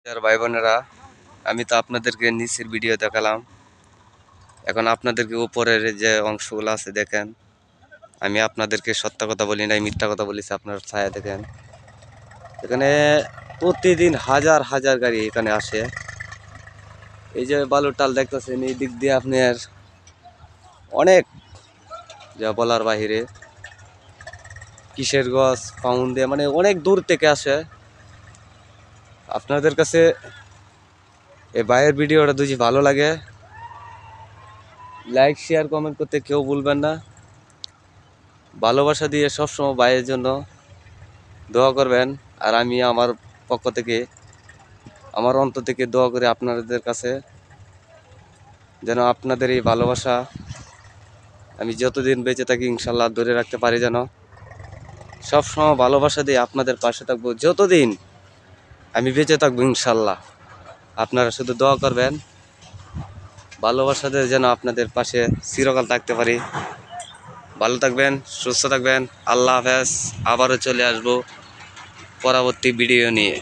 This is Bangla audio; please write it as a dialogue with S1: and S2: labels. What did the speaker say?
S1: আর ভাই বোনেরা, আমি তো আপনাদেরকে নিচের ভিডিও দেখালাম। এখন আপনাদেরকে উপরের যে অংশগুলো আছে দেখেন। আমি আপনাদেরকে সত্য কথা বলি নাই, মিথ্যা কথা বলেছি। আপনার ছায়া দেখেন, এখানে প্রতিদিন হাজার হাজার গাড়ি এখানে আসে। এই যে বালুর টাল দেখতেছেন, এই দিক দিয়ে আপনার অনেক, যা বলার বাহিরে, কিশোরগঞ্জ পাউন্ডে, মানে অনেক দূর থেকে আসে। আপনাদের কাছে এই ভাইয়ের ভিডিওটা যদি ভালো লাগে, লাইক শেয়ার কমেন্ট করতে কেউ ভুলবেন না। ভালোবাসা দিয়ে সবসময় ভাইয়ের জন্য দোয়া করবেন। আর আমি আমার পক্ষ থেকে, আমার অন্তর থেকে দোয়া করি আপনাদের কাছে, যেন আপনাদের এই ভালোবাসা আমি যতদিন বেঁচে থাকি ইনশাল্লাহ ধরে রাখতে পারি। যেন সবসময় ভালোবাসা দিয়ে আপনাদের পাশে থাকবো, যতদিন আমি বেঁচে থাকবো ইনশাল্লাহ। আপনারা শুধু দোয়া করবেন, ভালোবাসা দিয়ে যেন আপনাদের পাশে চিরকাল থাকতে পারি। ভালো থাকবেন, সুস্থ থাকবেন। আল্লাহ হাফেজ। আবারও চলে আসবো পরবর্তী ভিডিও নিয়ে।